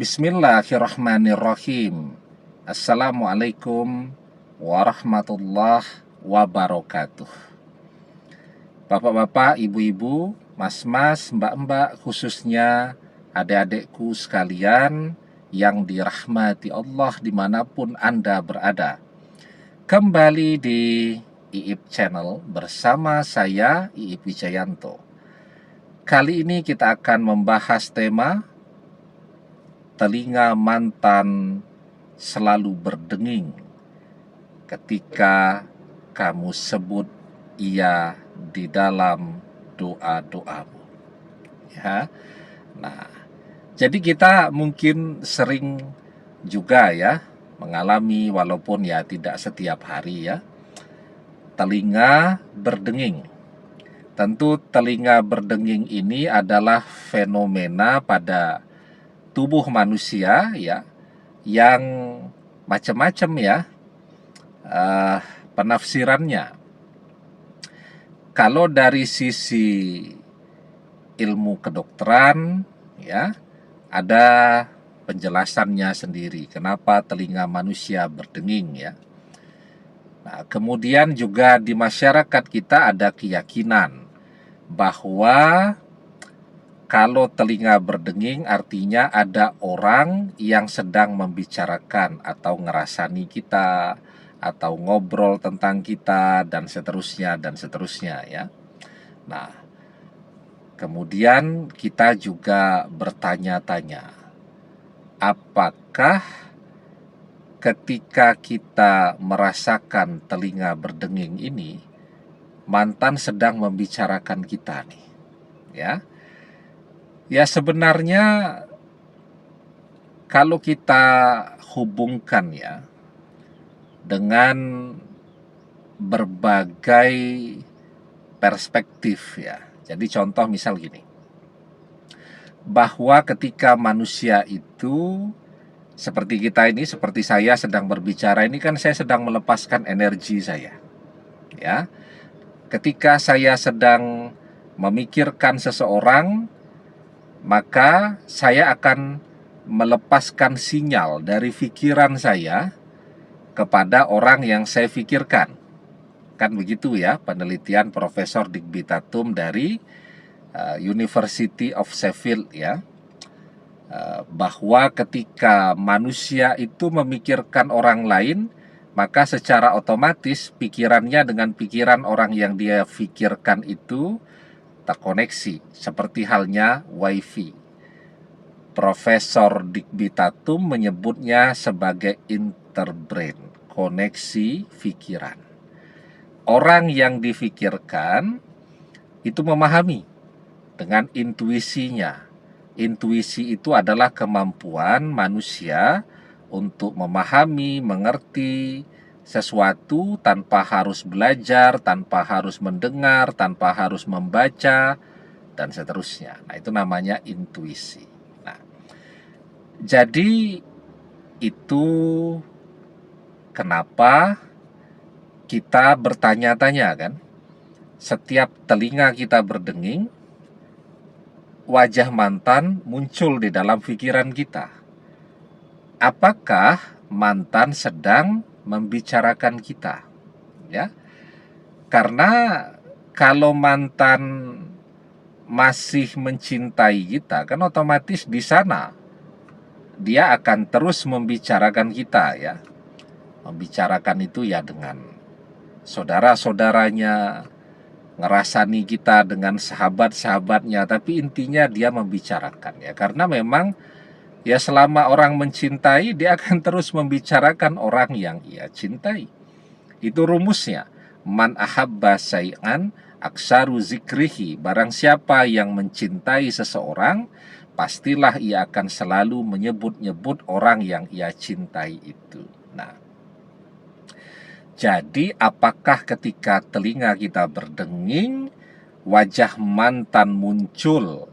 Bismillahirrahmanirrahim. Assalamualaikum warahmatullahi wabarakatuh. Bapak-bapak, ibu-ibu, mas-mas, mbak-mbak, khususnya adik-adikku sekalian yang dirahmati Allah dimanapun Anda berada. Kembali di IIP Channel bersama saya, IIP Wijayanto. Kali ini kita akan membahas tema telinga mantan selalu berdenging ketika kamu sebut ia di dalam doa-doamu. Ya. Nah, jadi kita mungkin sering juga ya mengalami, walaupun ya tidak setiap hari ya, telinga berdenging. Tentu telinga berdenging ini adalah fenomena pada tubuh manusia ya yang macam-macam ya penafsirannya. Kalau dari sisi ilmu kedokteran ya ada penjelasannya sendiri kenapa telinga manusia berdenging ya. Nah, kemudian juga di masyarakat kita ada keyakinan bahwa kalau telinga berdenging artinya ada orang yang sedang membicarakan atau ngerasani kita atau ngobrol tentang kita dan seterusnya ya. Nah, kemudian kita juga bertanya-tanya, apakah ketika kita merasakan telinga berdenging ini mantan sedang membicarakan kita nih ya? Ya sebenarnya kalau kita hubungkan ya dengan berbagai perspektif ya. Jadi contoh misal gini, bahwa ketika manusia itu seperti kita ini, seperti saya sedang berbicara ini kan saya sedang melepaskan energi saya ya. Ketika saya sedang memikirkan seseorang, maka saya akan melepaskan sinyal dari pikiran saya kepada orang yang saya pikirkan. Kan begitu ya penelitian Profesor Digby Tatum dari University of Sheffield ya, bahwa ketika manusia itu memikirkan orang lain, maka secara otomatis pikirannya dengan pikiran orang yang dia pikirkan itu terkoneksi, seperti halnya WiFi. Profesor Digby Tatum menyebutnya sebagai interbrain, koneksi pikiran. Orang yang difikirkan itu memahami dengan intuisinya. Intuisi itu adalah kemampuan manusia untuk memahami, mengerti sesuatu tanpa harus belajar, tanpa harus mendengar, tanpa harus membaca, dan seterusnya. Nah, itu namanya intuisi. Nah, jadi itu kenapa kita bertanya-tanya kan, setiap telinga kita berdenging, wajah mantan muncul di dalam pikiran kita. Apakah mantan sedang membicarakan kita ya? Karena kalau mantan masih mencintai kita kan otomatis di sana dia akan terus membicarakan kita ya. Membicarakan itu ya dengan saudara-saudaranya, ngerasani kita dengan sahabat-sahabatnya, tapi intinya dia membicarakan ya, karena memang ya selama orang mencintai, dia akan terus membicarakan orang yang ia cintai. Itu rumusnya. Man ahabba syai'an aksaru zikrihi. Barang siapa yang mencintai seseorang, pastilah ia akan selalu menyebut-nyebut orang yang ia cintai itu. Nah, jadi apakah ketika telinga kita berdenging, wajah mantan muncul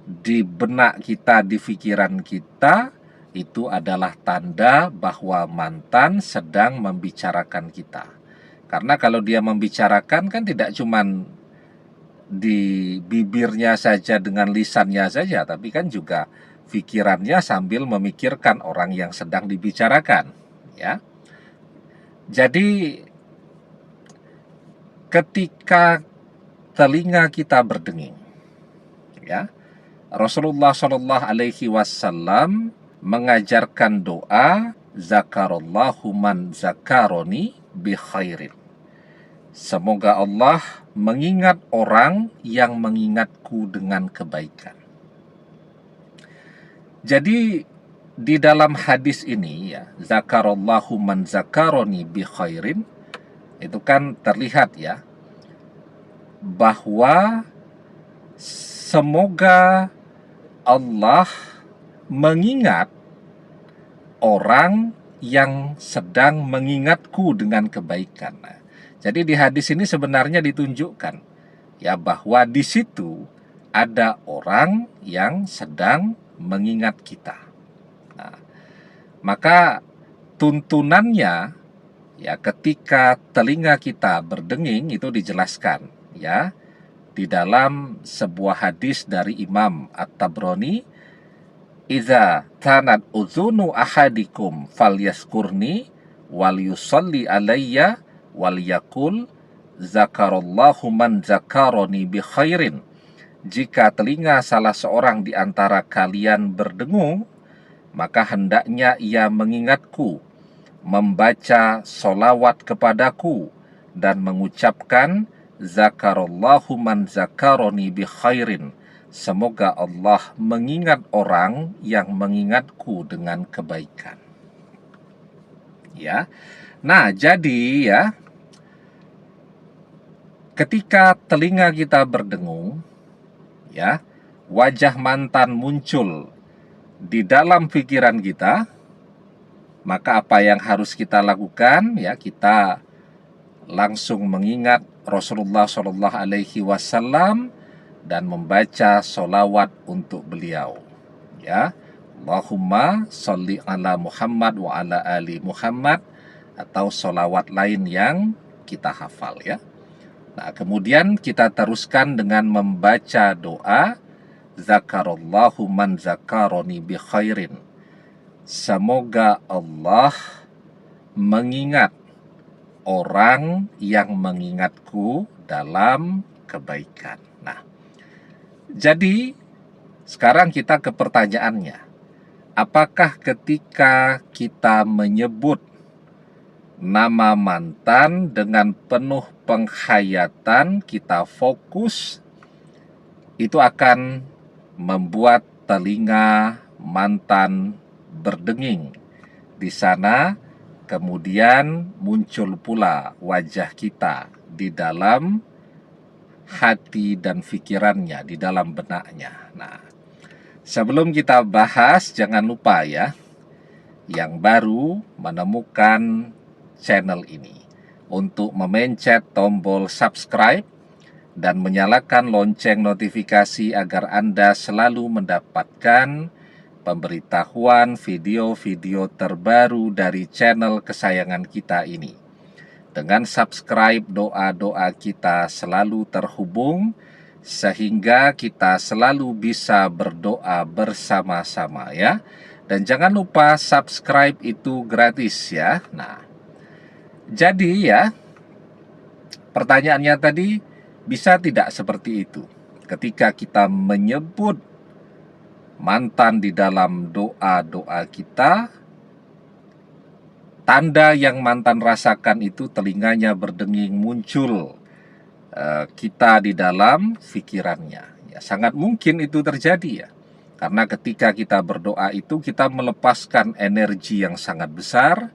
di benak kita, di pikiran kita, itu adalah tanda bahwa mantan sedang membicarakan kita. Karena kalau dia membicarakan kan tidak cuman di bibirnya saja dengan lisannya saja, tapi kan juga pikirannya sambil memikirkan orang yang sedang dibicarakan, ya. Jadi ketika telinga kita berdenging, ya, Rasulullah Shallallahu Alaihi Wasallam mengajarkan doa zakarallahu man zakaroni bi khairin. Semoga Allah mengingat orang yang mengingatku dengan kebaikan. Jadi di dalam hadis ini, ya, zakarallahu man zakaroni bi khairin, itu kan terlihat, ya, bahwa semoga Allah mengingat orang yang sedang mengingatku dengan kebaikan. Nah, jadi di hadis ini sebenarnya ditunjukkan, ya, bahwa di situ ada orang yang sedang mengingat kita. Nah, maka tuntunannya, ya, ketika telinga kita berdenging itu dijelaskan, ya, di dalam sebuah hadis dari Imam At-Tabrani, "Idza kanat uzunu ahadikum falyaskurni wal yusalli alayya wal yakul zakarallahu man zakaroni bi khairin." Jika telinga salah seorang di antara kalian berdengung, maka hendaknya ia mengingatku, membaca solawat kepadaku, dan mengucapkan zakarallahu man zakaroni bi khairin. Semoga Allah mengingat orang yang mengingatku dengan kebaikan. Ya. Nah, jadi, ya, ketika telinga kita berdengung, ya, wajah mantan muncul di dalam pikiran kita, maka apa yang harus kita lakukan? Ya, kita langsung mengingat Rasulullah Shallallahu Alaihi Wasallam dan membaca solawat untuk beliau, ya, Allahumma sholli ala Muhammad wa ala ali Muhammad, atau solawat lain yang kita hafal, ya. Nah, kemudian kita teruskan dengan membaca doa zakarallahu man zakaroni bi khairin. Semoga Allah mengingat orang yang mengingatku dalam kebaikan. Nah, jadi sekarang kita ke pertanyaannya. Apakah ketika kita menyebut nama mantan dengan penuh penghayatan, kita fokus, itu akan membuat telinga mantan berdenging? Di sana kemudian muncul pula wajah kita di dalam hati dan pikirannya, di dalam benaknya. Nah, sebelum kita bahas, jangan lupa, ya, yang baru menemukan channel ini, untuk memencet tombol subscribe dan menyalakan lonceng notifikasi agar Anda selalu mendapatkan pemberitahuan video-video terbaru dari channel kesayangan kita ini. Dengan subscribe, doa-doa kita selalu terhubung, sehingga kita selalu bisa berdoa bersama-sama, ya. Dan jangan lupa subscribe itu gratis, ya. Nah, jadi, ya, pertanyaannya tadi, bisa tidak seperti itu? Ketika kita menyebut mantan di dalam doa-doa kita, tanda yang mantan rasakan itu telinganya berdenging, muncul kita di dalam pikirannya. Ya, sangat mungkin itu terjadi, ya. Karena ketika kita berdoa itu kita melepaskan energi yang sangat besar,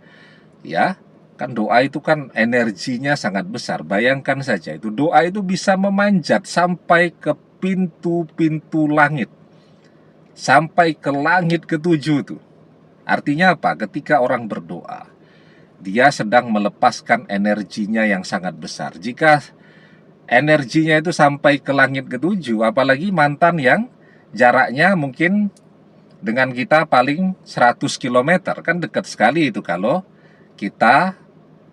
ya. Kan doa itu kan energinya sangat besar. Bayangkan saja, itu doa itu bisa memanjat sampai ke pintu-pintu langit, sampai ke langit ketujuh tuh. Artinya apa? Ketika orang berdoa, dia sedang melepaskan energinya yang sangat besar. Jika energinya itu sampai ke langit ketujuh, apalagi mantan yang jaraknya mungkin dengan kita paling 100 km, kan dekat sekali itu kalau kita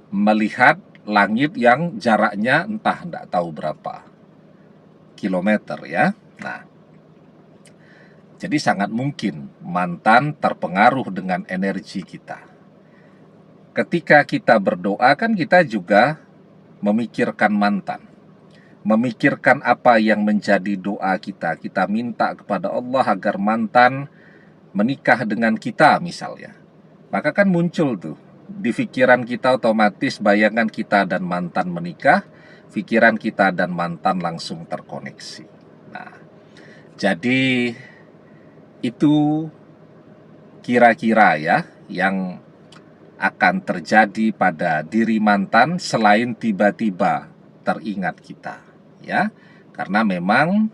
melihat langit yang jaraknya entah tidak tahu berapa kilometer, ya. Nah, Jadi sangat mungkin mantan terpengaruh dengan energi kita. Ketika kita berdoa kan kita juga memikirkan mantan, memikirkan apa yang menjadi doa kita. Kita minta kepada Allah agar mantan menikah dengan kita misalnya. Maka kan muncul tuh di pikiran kita otomatis bayangan kita dan mantan menikah, pikiran kita dan mantan langsung terkoneksi. Nah, jadi itu kira-kira ya yang akan terjadi pada diri mantan selain tiba-tiba teringat kita, ya. Karena memang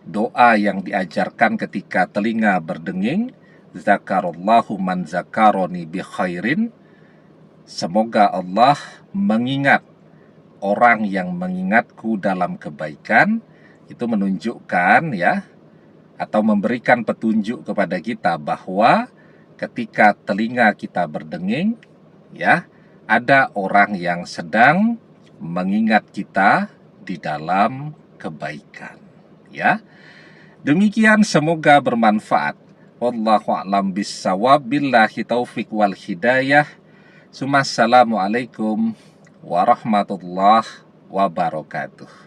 doa yang diajarkan ketika telinga berdenging, zakarallahu man zakaroni bi khairin, semoga Allah mengingat orang yang mengingatku dalam kebaikan. Itu menunjukkan ya, atau memberikan petunjuk kepada kita bahwa ketika telinga kita berdenging, ya, ada orang yang sedang mengingat kita di dalam kebaikan, ya. Demikian, semoga bermanfaat. Wallahu a'lam bissawab, billahi taufik wal hidayah. Assalamualaikum warahmatullahi wabarakatuh.